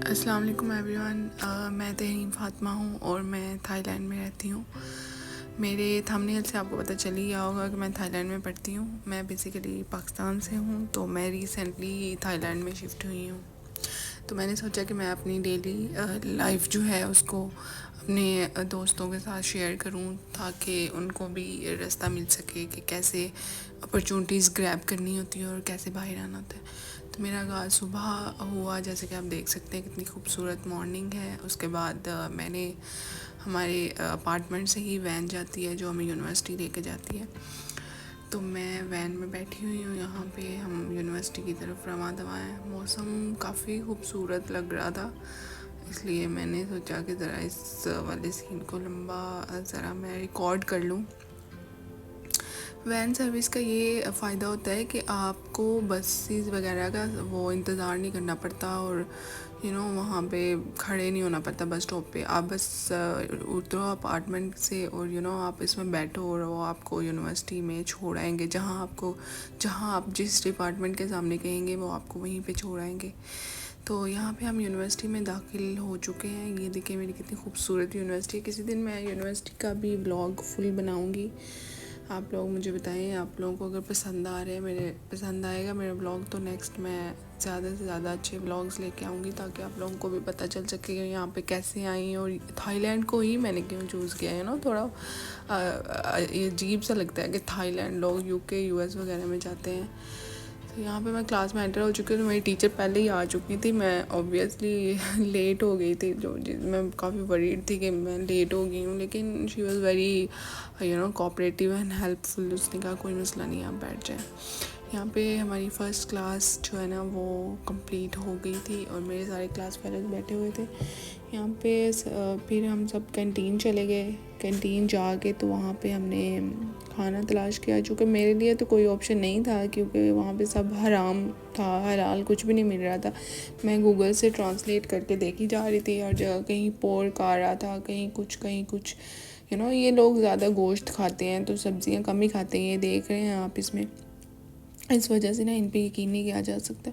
अस्सलाम वालेकुम एवरीवन। मैं तहरीम फ़ातिमा हूँ और मैं थाईलैंड में रहती हूँ। मेरे थंबनेल से आपको पता चल ही गया होगा कि मैं थाईलैंड में पढ़ती हूँ। मैं बेसिकली पाकिस्तान से हूँ, तो मैं रिसेंटली थाईलैंड में शिफ्ट हुई हूँ। तो मैंने सोचा कि मैं अपनी डेली लाइफ जो है उसको अपने दोस्तों के साथ शेयर करूं, ताकि उनको भी रास्ता मिल सके कि कैसे अपॉर्चुनिटीज़ ग्रैब करनी होती है और कैसे बाहर आना होता है। तो मेरा आगाज़ सुबह हुआ, जैसे कि आप देख सकते हैं कितनी खूबसूरत मॉर्निंग है। उसके बाद मैंने हमारे अपार्टमेंट से ही वैन जाती है जो हमें यूनिवर्सिटी लेके जाती है। तो मैं वैन में बैठी हुई हूँ, यहाँ पे हम यूनिवर्सिटी की तरफ रवां दवा हैं। मौसम काफ़ी खूबसूरत लग रहा था, इसलिए मैंने सोचा कि ज़रा इस वाले सीन को लंबा ज़रा मैं रिकॉर्ड कर लूँ। वैन सर्विस का ये फ़ायदा होता है कि आपको बसेस वगैरह का वो इंतज़ार नहीं करना पड़ता और वहाँ पे खड़े नहीं होना पड़ता बस स्टॉप पे। आप बस उतरो अपार्टमेंट से और आप इसमें बैठो और वो आपको यूनिवर्सिटी में छोड़ आएंगे। जहाँ आप जिस डिपार्टमेंट के सामने कहेंगे वो आपको वहीं पे छोड़ आएंगे। तो यहाँ पे हम यूनिवर्सिटी में दाखिल हो चुके हैं। ये देखिए मेरी कितनी खूबसूरत यूनिवर्सिटी है। किसी दिन मैं यूनिवर्सिटी का भी ब्लॉग फुल बनाऊँगी। आप लोग मुझे बताएं, आप लोगों को अगर पसंद आएगा मेरा ब्लॉग, तो नेक्स्ट मैं ज़्यादा से ज़्यादा अच्छे ब्लॉग्स लेके आऊँगी, ताकि आप लोगों को भी पता चल सके कि यहाँ पे कैसे आई और थाईलैंड को ही मैंने क्यों चूज़ किया है। थोड़ा ये अजीब सा लगता है कि थाईलैंड, लोग यूके यूएस वगैरह में जाते हैं। तो यहाँ पे मैं क्लास में एंटर हो चुकी हूँ, तो मेरी टीचर पहले ही आ चुकी थी। मैं ऑब्वियसली लेट हो गई थी, मैं काफ़ी वरीड थी कि मैं लेट हो गई हूँ, लेकिन she was very cooperative and helpful. उसने कहा कोई मसला नहीं, आप बैठ जाएँ। यहाँ पे हमारी फ़र्स्ट क्लास जो है ना वो कंप्लीट हो गई थी और मेरे सारे क्लास फेलोज बैठे हुए थे यहाँ पे। फिर हम सब कैंटीन चले गए। कैंटीन जाके तो वहाँ पे हमने खाना तलाश किया, चूँकि मेरे लिए तो कोई ऑप्शन नहीं था, क्योंकि वहाँ पे सब हराम था, हलाल कुछ भी नहीं मिल रहा था। मैं गूगल से ट्रांसलेट करके देखी जा रही थी, हर जगह कहीं पोर्क आ रहा था, कहीं कुछ ये लोग ज़्यादा गोश्त खाते हैं तो सब्ज़ियाँ कम ही खाते हैं, ये देख रहे हैं आप इसमें। इस वजह से ना इन पे यकीन नहीं किया जा सकता।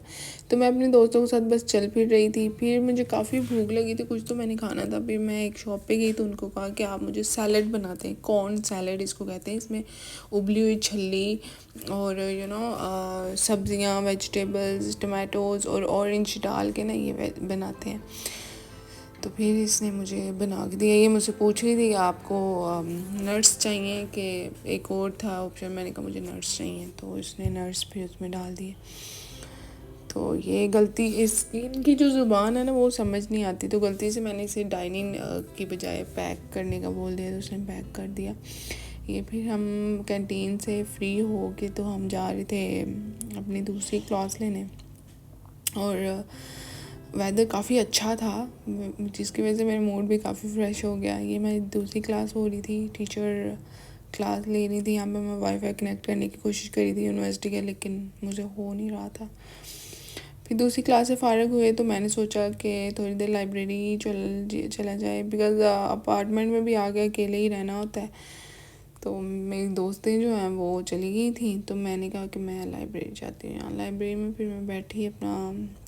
तो मैं अपने दोस्तों के साथ बस चल फिर रही थी। फिर मुझे काफ़ी भूख लगी थी, कुछ तो मैंने खाना था। फिर मैं एक शॉप पे गई तो उनको कहा कि आप मुझे सैलड बनाते हैं, कॉर्न सैलड इसको कहते हैं। इसमें उबली हुई छल्ली और सब्ज़ियाँ, वेजिटेबल्स, टमाटोज़ और ऑरेंज डाल के ना ये बनाते हैं। तो फिर इसने मुझे बना के दिया। ये मुझसे पूछ रही थी कि आपको नट्स चाहिए, कि एक और था ऑप्शन। मैंने कहा मुझे नट्स चाहिए, तो इसने नट्स फिर उसमें डाल दिए। तो ये गलती, इनकी जो ज़ुबान है ना वो समझ नहीं आती, तो गलती से मैंने इसे डाइनिंग की बजाय पैक करने का बोल दिया, तो उसने पैक कर दिया ये। फिर हम कैंटीन से फ्री हो के तो हम जा रहे थे अपनी दूसरी क्लास लेने, और वेदर काफ़ी अच्छा था, जिसकी वजह से मेरा मूड भी काफ़ी फ्रेश हो गया। ये मेरी दूसरी क्लास हो रही थी, टीचर क्लास ले रही थी। यहाँ पे मैं वाईफाई कनेक्ट करने की कोशिश करी थी यूनिवर्सिटी के, लेकिन मुझे हो नहीं रहा था। फिर दूसरी क्लास से फ़ारग हुए तो मैंने सोचा कि थोड़ी देर लाइब्रेरी चला जाए, बिकॉज़ अपार्टमेंट में भी आगे अकेले ही रहना होता है। तो मेरी दोस्तें जो हैं वो चली गई थी, तो मैंने कहा कि मैं लाइब्रेरी जाती हूँ। यहाँ लाइब्रेरी में फिर मैं बैठी, अपना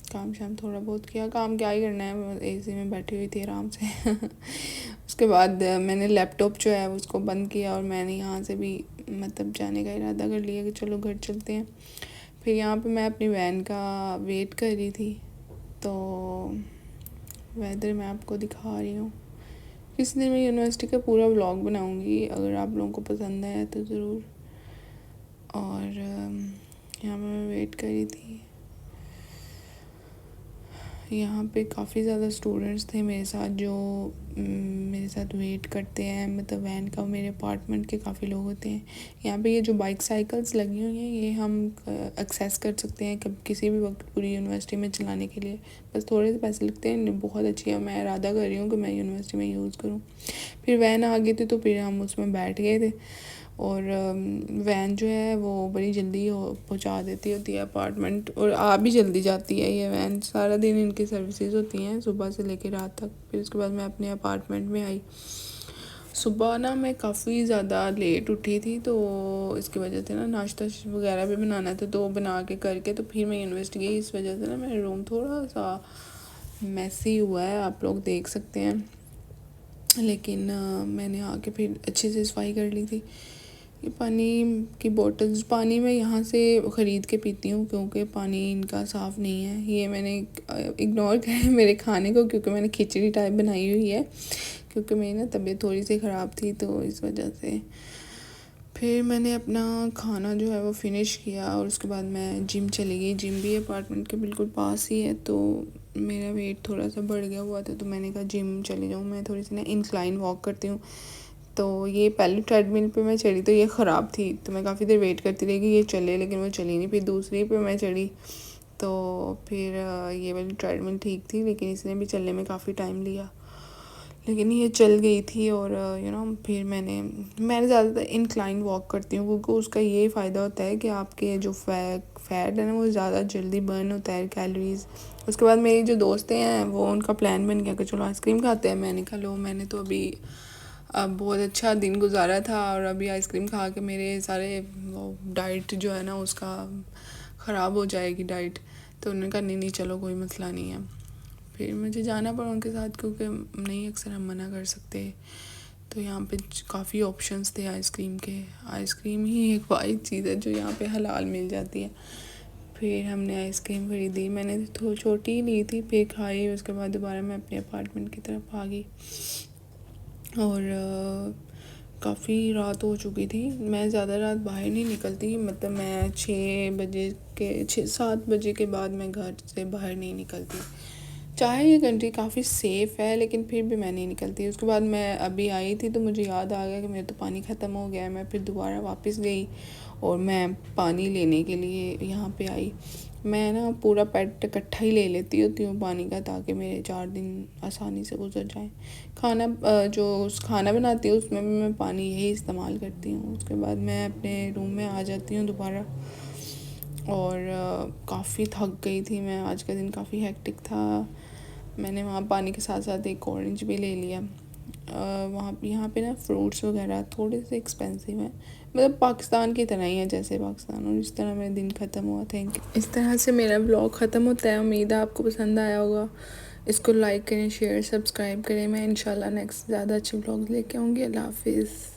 काम शाम थोड़ा बहुत किया। काम क्या ही करना है, एसी में बैठी हुई थी आराम से। उसके बाद मैंने लैपटॉप जो है उसको बंद किया और मैंने यहाँ से भी मतलब जाने का इरादा कर लिया कि चलो घर चलते हैं। फिर यहाँ पे मैं अपनी वैन का वेट कर रही थी, तो वेदर मैं आपको दिखा रही हूँ। किसी दिन मैं यूनिवर्सिटी का पूरा व्लॉग बनाऊँगी, अगर आप लोगों को पसंद आया तो ज़रूर। और यहाँ मैं वेट कर रही थी। यहाँ पे काफ़ी ज़्यादा स्टूडेंट्स थे मेरे साथ, जो मेरे साथ वेट करते हैं, मतलब वैन का। मेरे अपार्टमेंट के काफ़ी लोग होते हैं यहाँ पे। ये जो बाइक साइकिल्स लगी हुई हैं ये हम एक्सेस कर सकते हैं कब किसी भी वक्त पूरी यूनिवर्सिटी में चलाने के लिए। बस थोड़े से पैसे लगते हैं, बहुत अच्छी है। मैं इरादा कर रही हूँ कि मैं यूनिवर्सिटी में यूज़ करूँ। फिर वैन आ गई थी तो फिर हम उसमें बैठ गए थे, और वैन जो है वो बड़ी जल्दी पहुंचा देती होती है अपार्टमेंट, और आ भी जल्दी जाती है ये वैन। सारा दिन इनकी सर्विसेज होती हैं सुबह से लेकर रात तक। फिर उसके बाद मैं अपने अपार्टमेंट में आई। सुबह ना मैं काफ़ी ज़्यादा लेट उठी थी, तो इसकी वजह से ना नाश्ता वगैरह भी बनाना था, तो बना के करके तो फिर मैं यूनिवर्सिटी गई। इस वजह से ना मेरा रूम थोड़ा सा मैसी हुआ है, आप लोग देख सकते हैं। लेकिन मैंने आके फिर अच्छे से सफाई कर ली थी। ये पानी की बोतल्स, पानी मैं यहाँ से ख़रीद के पीती हूँ क्योंकि पानी इनका साफ़ नहीं है। ये मैंने इग्नोर किया मेरे खाने को, क्योंकि मैंने खिचड़ी टाइप बनाई हुई है, क्योंकि मेरी ना तबीयत थोड़ी सी ख़राब थी, तो इस वजह से। फिर मैंने अपना खाना जो है वो फ़िनिश किया और उसके बाद मैं जिम चली गई। जिम भी अपार्टमेंट के बिल्कुल पास ही है, तो मेरा वेट थोड़ा सा बढ़ गया हुआ था, तो मैंने कहा जिम चली जाऊँ। मैं थोड़ी सी ना इंक्लाइन वॉक करती हूँ, तो ये पहले ट्रेडमिल पे मैं चढ़ी तो ये ख़राब थी, तो मैं काफ़ी देर वेट करती रही कि ये चले, लेकिन वो चली नहीं। फिर दूसरी पे मैं चढ़ी, तो फिर ये वाली ट्रेडमिल ठीक थी, लेकिन इसने भी चलने में काफ़ी टाइम लिया, लेकिन ये चल गई थी। और फिर मैंने ज़्यादातर इंक्लाइन वॉक करती हूँ, क्योंकि उसका ये फ़ायदा होता है कि आपके जो फ़ैट है ना वो ज़्यादा जल्दी बर्न होता है, कैलोरीज़। उसके बाद मेरी जो दोस्तें हैं वो, उनका प्लान बन गया कि चलो आइसक्रीम खाते हैं। मैंने कहा लो, मैंने तो अभी अब बहुत अच्छा दिन गुजारा था और अभी आइसक्रीम खा के मेरे सारे वो डाइट जो है ना उसका ख़राब हो जाएगी डाइट। तो उन्होंने कहा नहीं नहीं चलो कोई मसला नहीं है। फिर मुझे जाना पड़ा उनके साथ, क्योंकि नहीं अक्सर हम मना कर सकते। तो यहाँ पे काफ़ी ऑप्शंस थे आइसक्रीम के। आइसक्रीम ही एक वाइट चीज़ है जो यहाँ पे हलाल मिल जाती है। फिर हमने आइसक्रीम ख़रीदी, मैंने थोड़ी छोटी ही ली थी, फिर खाई। उसके बाद दोबारा मैं अपने अपार्टमेंट की तरफ आ गई और काफ़ी रात हो चुकी थी। मैं ज़्यादा रात बाहर नहीं निकलती, मतलब मैं 7 बजे के बाद मैं घर से बाहर नहीं निकलती। चाहे ये कंट्री काफ़ी सेफ़ है, लेकिन फिर भी मैं नहीं निकलती। उसके बाद मैं अभी आई थी तो मुझे याद आ गया कि मेरा तो पानी ख़त्म हो गया है। मैं फिर दोबारा वापस गई और मैं पानी लेने के लिए यहाँ पे आई। मैं ना पूरा पैट इकट्ठा ही ले लेती होती हूँ पानी का, ताकि मेरे 4 दिन आसानी से गुजर जाएं। जो खाना बनाती हूँ उसमें भी मैं पानी यही इस्तेमाल करती हूँ। उसके बाद मैं अपने रूम में आ जाती हूँ दोबारा, और काफ़ी थक गई थी मैं। आज का दिन काफ़ी हेक्टिक था। मैंने वहाँ पानी के साथ साथ एक ऑरेंज भी ले लिया। वहाँ यहाँ पे ना फ्रूट्स वगैरह थोड़े से एक्सपेंसिव हैं, मतलब पाकिस्तान की तरह ही है जैसे पाकिस्तान। और इस तरह मेरा दिन ख़त्म हुआ। Thank you. इस तरह से मेरा ब्लॉग ख़त्म होता है। उम्मीद है आपको पसंद आया होगा। इसको लाइक करें, शेयर, सब्सक्राइब करें। मैं इंशाल्लाह नेक्स्ट ज़्यादा अच्छे ब्लॉग लेके आऊँगी। अल्लाह हाफिज़।